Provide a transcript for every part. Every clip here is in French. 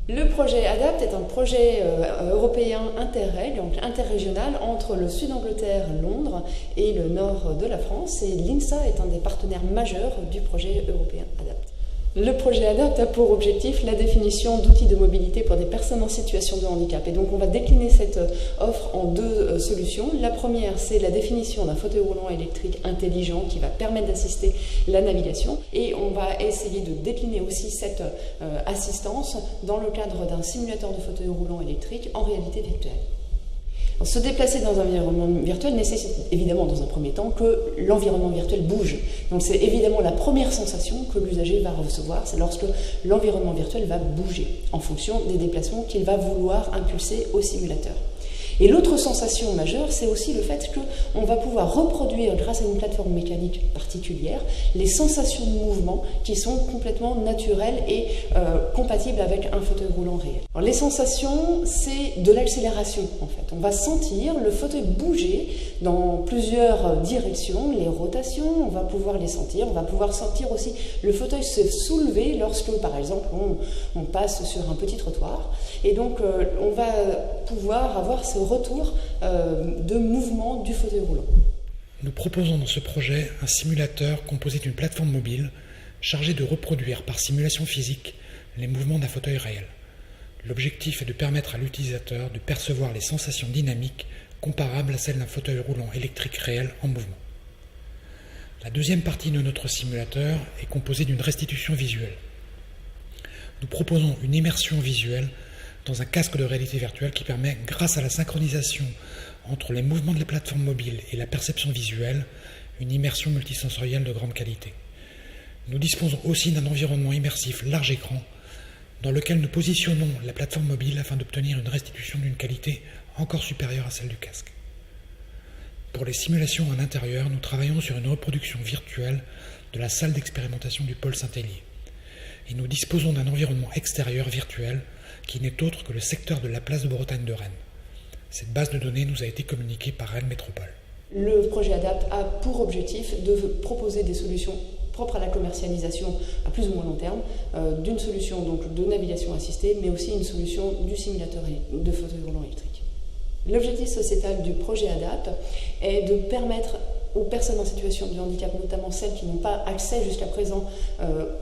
Le projet ADAPT est un projet européen interreg, donc interrégional, entre le sud d'Angleterre, Londres, et le nord de la France. Et l'INSA est un des partenaires majeurs du projet européen ADAPT. Le projet ADAPT a pour objectif la définition d'outils de mobilité pour des personnes en situation de handicap. Et donc on va décliner cette offre en deux solutions. La première, c'est la définition d'un fauteuil roulant électrique intelligent qui va permettre d'assister la navigation. Et on va essayer de décliner aussi cette assistance dans le cadre d'un simulateur de fauteuil roulant électrique en réalité virtuelle. Alors, se déplacer dans un environnement virtuel nécessite évidemment dans un premier temps que l'environnement virtuel bouge. Donc c'est évidemment la première sensation que l'usager va recevoir, c'est lorsque l'environnement virtuel va bouger en fonction des déplacements qu'il va vouloir impulser au simulateur. Et l'autre sensation majeure, c'est aussi le fait qu'on va pouvoir reproduire, grâce à une plateforme mécanique particulière, les sensations de mouvement qui sont complètement naturelles et compatibles avec un fauteuil roulant réel. Alors, les sensations, c'est de l'accélération en fait. On va sentir le fauteuil bouger dans plusieurs directions, les rotations, on va pouvoir les sentir. On va pouvoir sentir aussi le fauteuil se soulever lorsque, par exemple, on passe sur un petit trottoir. Et donc, on va pouvoir avoir ce retour de mouvement du fauteuil roulant. Nous proposons dans ce projet un simulateur composé d'une plateforme mobile chargée de reproduire par simulation physique les mouvements d'un fauteuil réel. L'objectif est de permettre à l'utilisateur de percevoir les sensations dynamiques comparables à celles d'un fauteuil roulant électrique réel en mouvement. La deuxième partie de notre simulateur est composée d'une restitution visuelle. Nous proposons une immersion visuelle dans un casque de réalité virtuelle qui permet, grâce à la synchronisation entre les mouvements de la plateforme mobile et la perception visuelle, une immersion multisensorielle de grande qualité. Nous disposons aussi d'un environnement immersif large écran dans lequel nous positionnons la plateforme mobile afin d'obtenir une restitution d'une qualité encore supérieure à celle du casque. Pour les simulations en intérieur, nous travaillons sur une reproduction virtuelle de la salle d'expérimentation du pôle Saint-Hélier. Et nous disposons d'un environnement extérieur virtuel qui n'est autre que le secteur de la place de Bretagne de Rennes. Cette base de données nous a été communiquée par Rennes Métropole. Le projet ADAPT a pour objectif de proposer des solutions propres à la commercialisation à plus ou moins long terme, d'une solution donc de navigation assistée, mais aussi une solution du simulateur de fauteuil roulant électrique. L'objectif sociétal du projet ADAPT est de permettre aux personnes en situation de handicap, notamment celles qui n'ont pas accès jusqu'à présent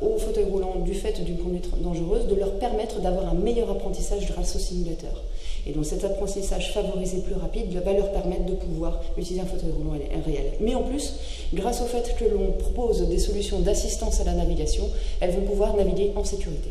au fauteuil roulant du fait d'une conduite dangereuse, de leur permettre d'avoir un meilleur apprentissage grâce au simulateur. Et donc cet apprentissage favorisé plus rapide va leur permettre de pouvoir utiliser un fauteuil roulant réel. Mais en plus, grâce au fait que l'on propose des solutions d'assistance à la navigation, elles vont pouvoir naviguer en sécurité.